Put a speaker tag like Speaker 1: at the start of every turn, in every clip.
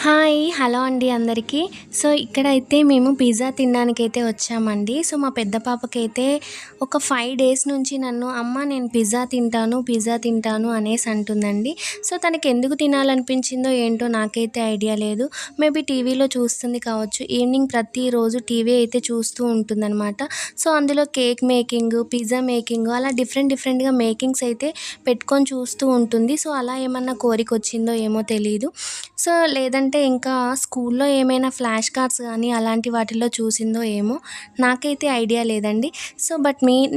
Speaker 1: Hi! Hello అండి అందరికీ. So, ఇక్కడైతే మేము పిజ్జా తినడానికైతే వచ్చామండి. సో, మా పెద్ద పాపకైతే ఒక 5 డేస్ నుంచి నన్ను అమ్మ నేను పిజ్జా తింటాను అనేసి అంటుందండి. సో, తనకెందుకు తినాలనిపించిందో ఏంటో నాకైతే ఐడియా లేదు. మేబీ టీవీలో చూస్తుంది కావచ్చు. ఈవినింగ్ ప్రతిరోజు టీవీ అయితే చూస్తూ ఉంటుందనమాట. సో, అందులో కేక్ మేకింగు, పిజ్జా మేకింగు అలా డిఫరెంట్‌గా మేకింగ్స్ అయితే పెట్టుకొని చూస్తూ ఉంటుంది. సో, అలా ఏమన్నా కోరికొచ్చిందో ఏమో తెలీదు. సో, లేదంటే ఇంకా స్కూల్లో ఏమైనా ఫ్లాష్ కార్డ్స్ గానీ, అలాంటి వాటిల్లో చూసిందో ఏమో! నాకైతే ఐడియా లేదండి. సో,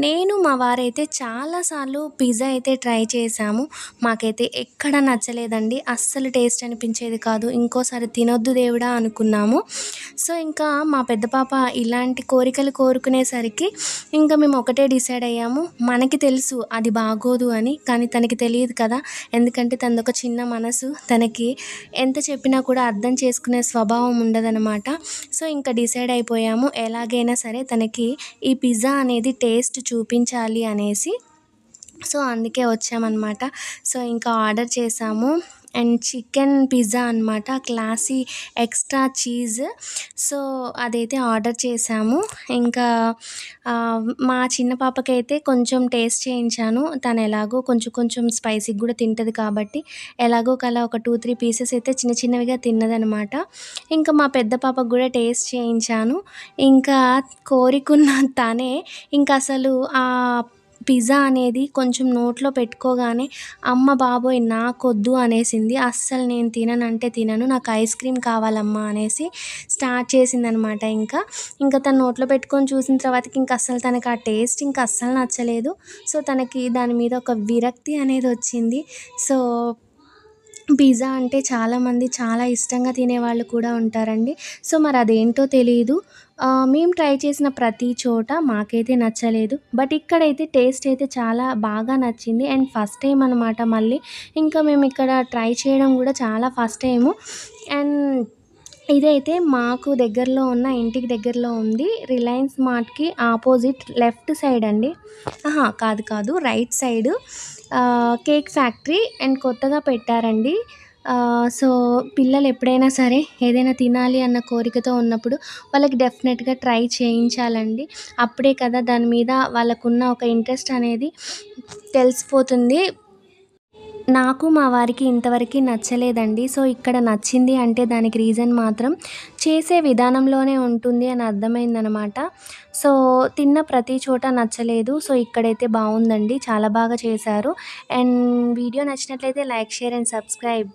Speaker 1: నేను మా వారైతే చాలా సార్లు పిజ్జా అయితే ట్రై చేశాము. మాకైతే ఎక్కడ నచ్చలేదండి. అస్సలు టేస్ట్ అనిపించేది కాదు. ఇంకోసారి తినొద్దు దేవుడా అనుకున్నాము. సో, ఇంకా మా పెద్ద పాప ఇలాంటి కోరికలు కోరుకునేసరికి ఇంకా మేము ఒకటే డిసైడ్ అయ్యాము. మనకి తెలుసు అది బాగోదు అని. కానీ తనకి తెలీదు కదా! ఎందుకంటే తనదొక చిన్న మనసు. తనకి ఎంత చెప్పినా కూడా అర్థం చేసుకునే స్వభావం ఉండదనమాట. సో, ఇంకా డిసైడ్ అయిపోయాము. ఎలాగైనా సరే తనకి ఈ పిజ్జా అనేది టేస్ట్ చూపించాలి అనేసి. సో, అందుకే వచ్చామనమాట. సో, ఇంకా ఆర్డర్ చేశాము. అండ్ చికెన్ పిజ్జా అనమాట. Classy extra cheese. సో, అదైతే ఆర్డర్ చేశాము. ఇంకా మా చిన్న పాపకైతే కొంచెం టేస్ట్ చేయించాను. తను ఎలాగో కొంచెం స్పైసీగా గూడా తింటది కాబట్టి, ఎలాగోకలా ఒక 2, 3 పీసెస్ అయితే చిన్నవిగా తిన్నదనమాట. ఇంకా మా పెద్ద పాపకు గూడా టేస్ట్ చేయించాను. ఇంకా కోరికున్న తనే ఇంకసలు పిజ్జా అనేది కొంచెం నోట్లో పెట్టుకోగానే అమ్మ బాబోయ్! నాకొద్దు అనేసింది. అస్సలు నేను తిననంటే తినను. నాకు ఐస్ క్రీమ్ కావాలమ్మా అనేసి స్టార్ట్ చేసిందనమాట ఇంకా. ఇంకా తను నోట్లో పెట్టుకొని చూసిన తర్వాతకి ఇంక అస్సలు తనకి ఆ టేస్ట్ ఇంక అస్సలు నచ్చలేదు. సో, తనకి దాని మీద ఒక విరక్తి అనేదొచ్చింది. సో, పిజ్జా అంటే చాలామంది చాలా ఇష్టంగా తినేవాళ్ళు కూడా ఉంటారండి. సో, మరదేంటో తెలీదు. మేము ట్రై చేసిన ప్రతి చోట మాకైతే నచ్చలేదు. బట్ ఇక్కడైతే టేస్ట్ అయితే చాలా బాగా నచ్చింది. అండ్ ఫస్ట్ టైమ్ అనమాట మళ్ళీ. ఇంకా మేమిక్కడ ట్రై చేయడం గూడా చాలా ఫస్ట్ టైము. అండ్ ఇదైతే మాకు దగ్గరలో ఉన్న ఇంటికి దగ్గరలో ఉంది. రిలయన్స్ మార్ట్‌కి ఆపోజిట్ లెఫ్ట్ సైడ్ అండి. కాదు. Right side cake factory and కొత్తగా పెట్టారండి. సో, పిల్లలు ఎప్పుడైనా సరే ఏదైనా తినాలి అన్న కోరికతో ఉన్నప్పుడు వాళ్ళకి డెఫినెట్‌గా ట్రై చేయించాలండి. అప్పుడే కదా దాని మీద వాళ్ళకున్న ఒక ఇంట్రెస్ట్ అనేది తెలిసిపోతుంది. నాకు మా వారికి ఇంతవరకి నచ్చలేదండి. సో, ఇక్కడ నచ్చింది అంటే దానికి రీజన్ మాత్రం చేసే విధానంలోనే ఉంటుంది అని అర్థమైందనమాట. సో, తిన్న ప్రతి చోట నచ్చలేదు. సో, ఇక్కడైతే బావుందండి. చాలా బాగా చేశారు. అండ్ వీడియో నచ్చినట్లయితే లైక్, షేర్ అండ్ సబ్స్క్రైబ్.